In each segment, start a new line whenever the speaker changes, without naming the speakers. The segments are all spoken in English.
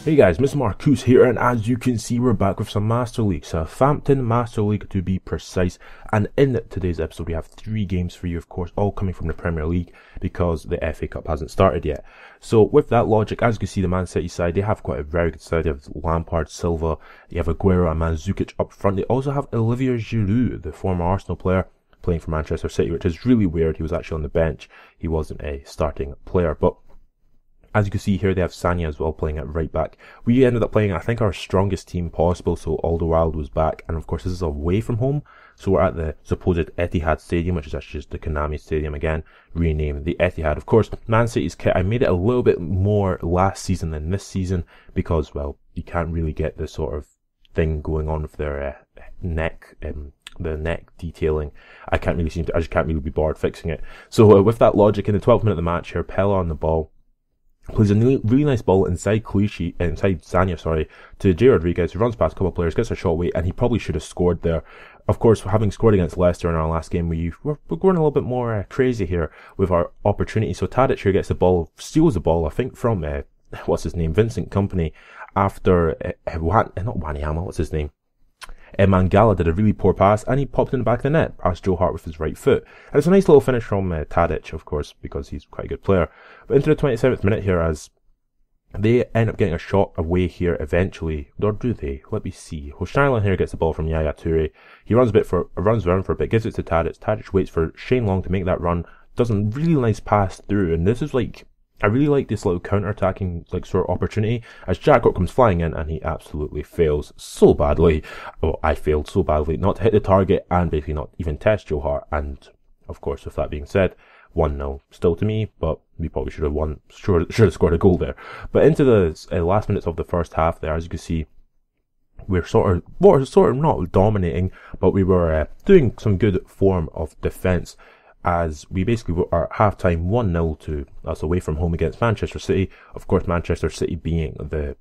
Hey guys, Mr. Marcus here, and as you can see, we're back with some Master League, Southampton Master League to be precise. And in today's episode, we have 3 games for you, of course, all coming from the Premier League because the FA Cup hasn't started yet. So with that logic, as you can see, the Man City side, they have quite a very good side. They have Lampard, Silva, you have Aguero and Mandzukic up front. They also have Olivier Giroud, the former Arsenal player, playing for Manchester City, which is really weird. He was actually on the bench. He wasn't a starting player, but as you can see here, they have Sanya as well playing at right back. We ended up playing, I think, our strongest team possible, so Alderweireld was back. And of course, this is away from home, so we're at the supposed Etihad Stadium, which is actually just the Konami Stadium again, renamed the Etihad. Of course, Man City's kit, I made it a little bit more last season than this season, because, well, you can't really get this sort of thing going on with their neck, the neck detailing. I just can't really be bothered fixing it. So with that logic, in the 12th minute of the match here, Pellè on the ball plays a really nice ball inside Sanya, to J. Rodriguez, who runs past a couple of players, gets a shot away, and he probably should have scored there. Of course, having scored against Leicester in our last game, we're going a little bit more crazy here with our opportunity. So Tadic here gets the ball, steals the ball, I think from, Vincent Kompany, after, not Wanyama, what's his name? Mangala did a really poor pass, and he popped in the back of the net past Joe Hart with his right foot. And it's a nice little finish from Tadic, of course, because he's quite a good player. But into the 27th minute here, as they end up getting a shot away here eventually, or do they? Let me see. Hoshailan here gets the ball from Yaya Toure. He runs around for a bit, gives it to Tadic. Tadic waits for Shane Long to make that run, does a really nice pass through, and this is I really like this little counter-attacking sort of opportunity, as Jackrock comes flying in and he absolutely fails so badly. Well, I failed so badly not to hit the target and basically not even test Joe Hart. And of course, with that being said, 1-0 still to me, but we probably should have scored a goal there. But into the last minutes of the first half there, as you can see, we're sort of not dominating, but we were doing some good form of defence, as we basically were at half-time 1-0 to us away from home against Manchester City. Of course, Manchester City being the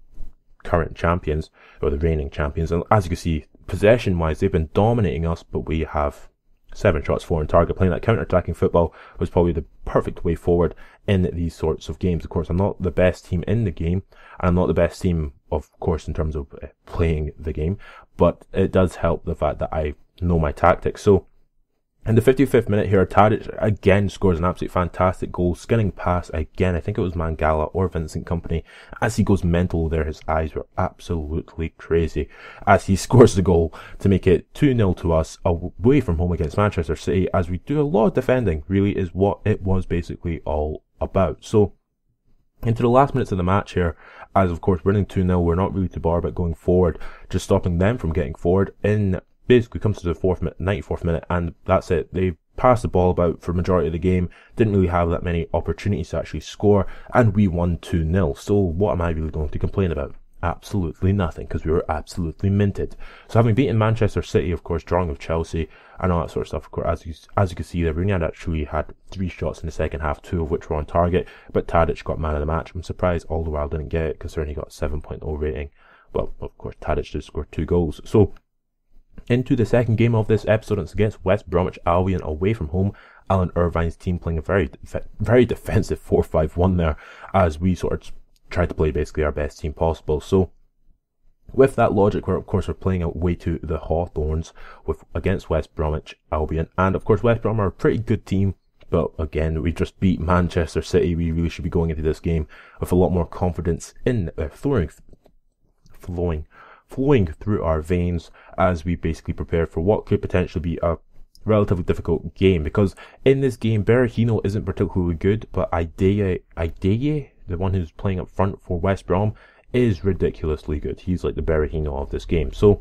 current champions, or the reigning champions. And as you can see, possession-wise, they've been dominating us, but we have 7 shots, 4 on target. Playing that counter-attacking football was probably the perfect way forward in these sorts of games. Of course, I'm not the best team in the game, and I'm not the best team, of course, in terms of playing the game, but it does help the fact that I know my tactics. So, in the 55th minute here, Tadic again scores an absolutely fantastic goal, skinning past again, I think it was Mangala or Vincent Kompany. As he goes mental there, his eyes were absolutely crazy, as he scores the goal to make it 2-0 to us away from home against Manchester City, as we do a lot of defending, really is what it was basically all about. So, into the last minutes of the match here, as of course winning 2-0, we're not really too bothered about going forward, just stopping them from getting forward. Basically comes to the 94th minute, and that's it. They passed the ball about for the majority of the game, didn't really have that many opportunities to actually score, and we won 2-0. So what am I really going to complain about? Absolutely nothing, because we were absolutely minted. So having beaten Manchester City, of course, drawing with Chelsea, and all that sort of stuff, of course, as you can see there, Rooney actually had 3 shots in the second half, 2 of which were on target, but Tadic got man of the match. I'm surprised Alderweireld didn't get it, considering he got a 7.0 rating. Well, of course, Tadic did score 2 goals. So, into the second game of this episode, it's against West Bromwich Albion away from home. Alan Irvine's team playing a very defensive 4-5-1 there, as we sort of tried to play basically our best team possible. So, with that logic, we're playing away to the Hawthorns against West Bromwich Albion, and of course West Brom are a pretty good team. But again, we just beat Manchester City. We really should be going into this game with a lot more confidence in flowing through our veins, as we basically prepare for what could potentially be a relatively difficult game, because in this game Berahino isn't particularly good, but Ideye, the one who's playing up front for West Brom, is ridiculously good. He's like the Berahino of this game. So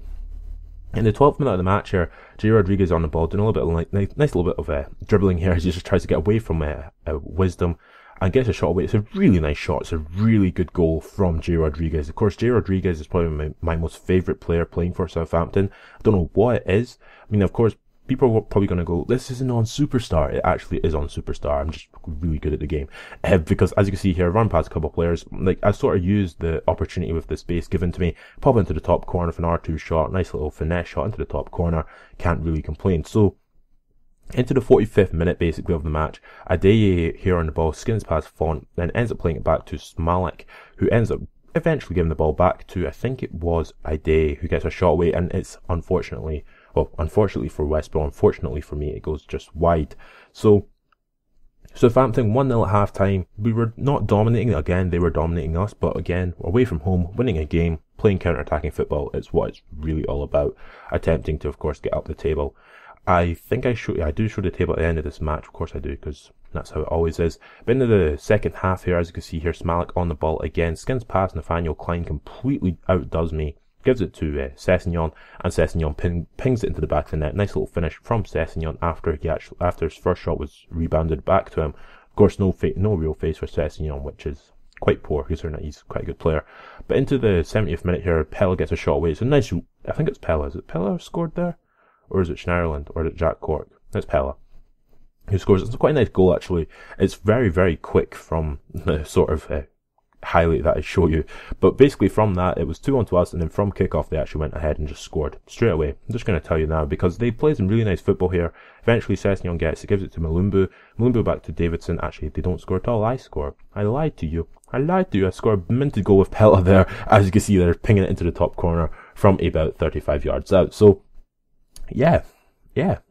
in the 12th minute of the match here, J. Rodriguez on the ball, doing a little bit of nice little bit of dribbling here, as he just tries to get away from Wisdom and gets a shot away. It's a really nice shot. It's a really good goal from J. Rodriguez. Of course, J. Rodriguez is probably my most favourite player playing for Southampton. I don't know what it is. I mean, of course, people are probably going to go, this isn't on Superstar. It actually is on Superstar. I'm just really good at the game. Because as you can see here, I run past a couple of players. I sort of used the opportunity with the space given to me. Pop into the top corner for an R2 shot. Nice little finesse shot into the top corner. Can't really complain. So, into the 45th minute, basically, of the match, Ideye here on the ball, skins past Font, then ends up playing it back to Smalek, who ends up eventually giving the ball back to, I think it was Ide, who gets a shot away, and it's unfortunately for West Brom, unfortunately for me, it goes just wide. So Southampton 1-0 at half time. We were not dominating, again, they were dominating us, but again, away from home, winning a game, playing counter-attacking football, it's what it's really all about, attempting to, of course, get up the table. I think I do show the table at the end of this match, of course I do, because that's how it always is. But into the second half here, as you can see here, Smalek on the ball again, skins past Nathaniel Klein, completely outdoes me, gives it to Sessegnon, and Sessegnon pings it into the back of the net. Nice little finish from Sessegnon after his first shot was rebounded back to him. Of course, no real face for Sessegnon, which is quite poor, considering that he's quite a good player. But into the 70th minute here, Pellè gets a shot away. It's a nice, I think it's Pellè. Is it Pellè who scored there? Or is it Schneiderlin? Or is it Jack Cork? It's Pellè who scores. It's quite a nice goal, actually. It's very, very quick from the sort of highlight that I show you. But basically from that, it was 2-1 to us, and then from kickoff, they actually went ahead and just scored straight away. I'm just going to tell you now, because they played some really nice football here. Eventually, Sessegnon gets it, gives it to Malumbu. Malumbu back to Davidson. Actually, they don't score at all. I score. I lied to you. I scored a minted goal with Pellè there. As you can see, they're pinging it into the top corner from about 35 yards out. So, yeah,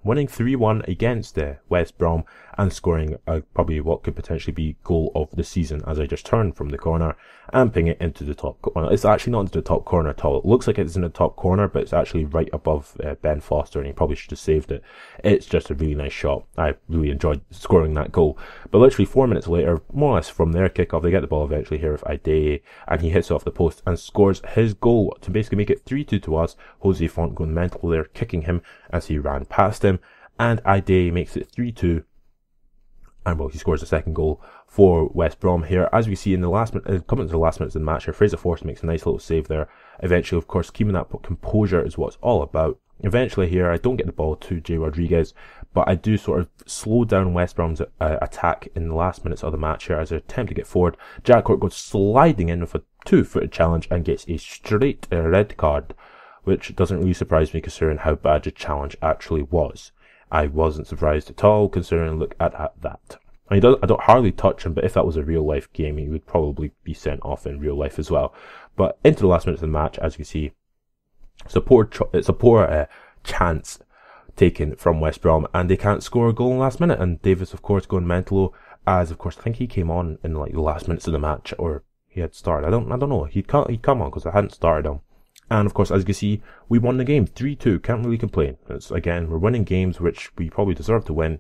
winning 3-1 against West Brom and scoring probably what could potentially be goal of the season, as I just turned from the corner and ping it into the top corner. It's actually not into the top corner at all. It looks like it's in the top corner, but it's actually right above Ben Foster, and he probably should have saved it. It's just a really nice shot. I really enjoyed scoring that goal. But literally 4 minutes later, more or less from their kickoff, they get the ball eventually here with Ide, and he hits off the post and scores his goal to basically make it 3-2 to us. Jose Font going mental there, kicking him as he ran past him, and Ide makes it 3-2. And well, he scores the second goal for West Brom here. As we see in the last minute, coming to the last minutes of the match here, Fraser Forster makes a nice little save there. Eventually, of course, keeping that composure is what it's all about. Eventually here, I don't get the ball to Jay Rodriguez, but I do sort of slow down West Brom's attack in the last minutes of the match here as I attempt to get forward. Jack Cork goes sliding in with a 2-footed challenge and gets a straight red card, which doesn't really surprise me considering how bad the challenge actually was. I wasn't surprised at all, considering look at that. I don't hardly touch him, but if that was a real life game, he would probably be sent off in real life as well. But into the last minutes of the match, as you can see, it's a poor chance taken from West Brom, and they can't score a goal in the last minute. And Davis, of course, going mental, as of course I think he came on in like the last minutes of the match, or he had started. I don't know. He'd come on because I hadn't started him. And of course, as you can see, we won the game 3-2. Can't really complain. Again, we're winning games which we probably deserve to win,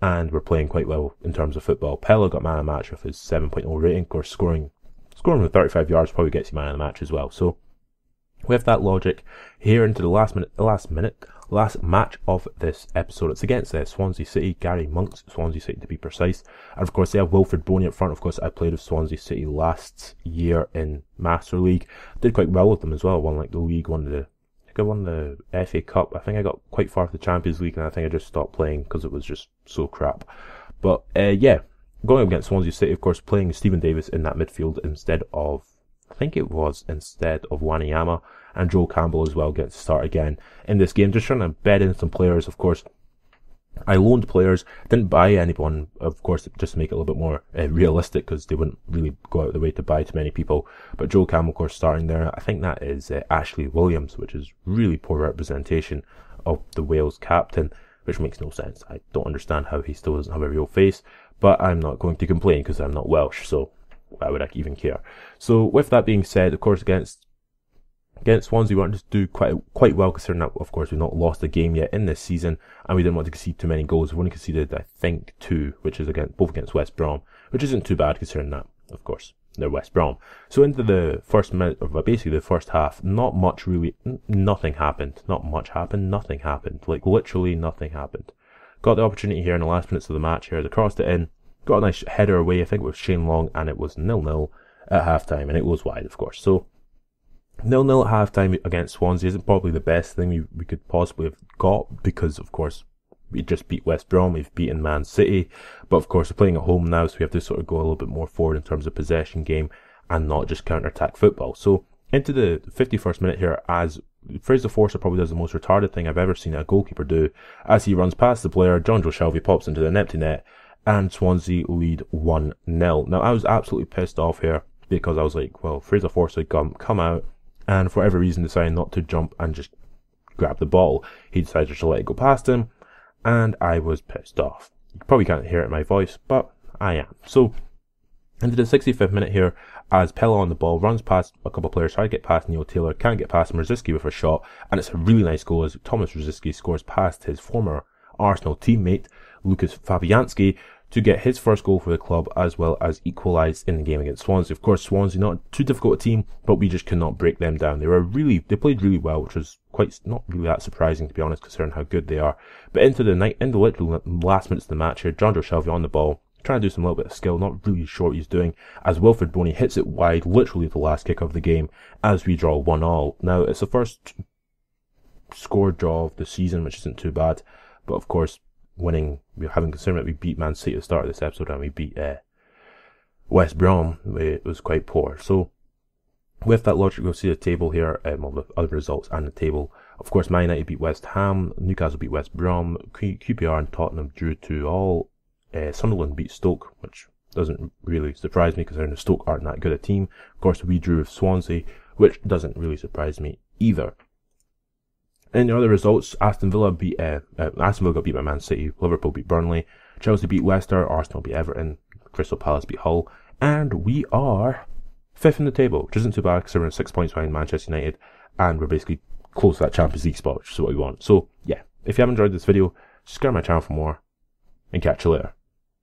and we're playing quite well in terms of football. Pellè got man of the match with his 7.0 rating. Of course, scoring with 35 yards probably gets you man of the match as well. So, with that logic, here into the last match of this episode, it's against Swansea City, Gary Monk's Swansea City to be precise. And of course they have Wilfred Boney up front. Of course I played with Swansea City last year in Master League. Did quite well with them as well. Won like the league, won the FA Cup. I think I got quite far for the Champions League, and I think I just stopped playing because it was just so crap. But yeah, going up against Swansea City, of course, playing Stephen Davis in that midfield instead of Wanyama, and Joel Campbell as well gets to start again in this game. Just trying to bed in some players, of course. I loaned players, didn't buy anyone, of course, just to make it a little bit more realistic, because they wouldn't really go out of the way to buy too many people. But Joel Campbell, of course, starting there. I think that is Ashley Williams, which is really poor representation of the Wales captain, which makes no sense. I don't understand how he still doesn't have a real face, but I'm not going to complain because I'm not Welsh, so why would I even care? So with that being said, of course, against Swansea, we wanted to do quite well, considering that, of course, we've not lost a game yet in this season, and we didn't want to concede too many goals. We've only conceded, I think, 2, which is both against West Brom, which isn't too bad considering that, of course, they're West Brom. So into the first minute of basically the first half, nothing happened. Not much happened, nothing happened. Like literally nothing happened. Got the opportunity here in the last minutes of the match here. They crossed it in, got a nice header away, I think it was Shane Long, and it was 0-0 at half-time, and it was wide, of course. So 0-0 at half-time against Swansea isn't probably the best thing we could possibly have got, because, of course, we just beat West Brom, we've beaten Man City, but of course we're playing at home now, so we have to sort of go a little bit more forward in terms of possession game, and not just counter-attack football. So, into the 51st minute here, as Fraser Forster probably does the most retarded thing I've ever seen a goalkeeper do, as he runs past the player, John Joe Shelby pops into an empty net, and Swansea lead 1-0. Now, I was absolutely pissed off here. because I was like, well, Fraser Forster come out, and for whatever reason decided not to jump and just grab the ball. He decided to let it go past him, and I was pissed off. You probably can't hear it in my voice, but I am. So, into the 65th minute here, as Pellè on the ball runs past a couple of players, tries to get past Neil Taylor, can't get past him, Rosicky with a shot, and it's a really nice goal as Thomas Rosicky scores past his former Arsenal teammate, Lucas Fabianski, to get his first goal for the club, as well as equalise in the game against Swansea. Of course, Swansea, not too difficult a team, but we just could not break them down. They played really well, which was quite, not really that surprising, to be honest, considering how good they are. But into the literal last minutes of the match here, Jonjo Shelvey on the ball, trying to do some little bit of skill, not really sure what he's doing, as Wilfred Boney hits it wide, literally the last kick of the game, as we draw 1-1. Now, it's the first score draw of the season, which isn't too bad, but of course, winning, having considered that we beat Man City at the start of this episode and we beat West Brom, it was quite poor. So, with that logic, we'll see the table here, all the other results and the table. Of course, Man United beat West Ham, Newcastle beat West Brom, QPR and Tottenham drew 2-2. Sunderland beat Stoke, which doesn't really surprise me considering the Stoke aren't that good a team. Of course, we drew with Swansea, which doesn't really surprise me either. In the other results, Aston Villa got beat by Man City, Liverpool beat Burnley, Chelsea beat Leicester, Arsenal beat Everton, Crystal Palace beat Hull, and we are 5th in the table, which isn't too bad because we're 6 points behind Manchester United, and we're basically close to that Champions League spot, which is what we want. So, yeah, if you have enjoyed this video, subscribe to my channel for more, and catch you later.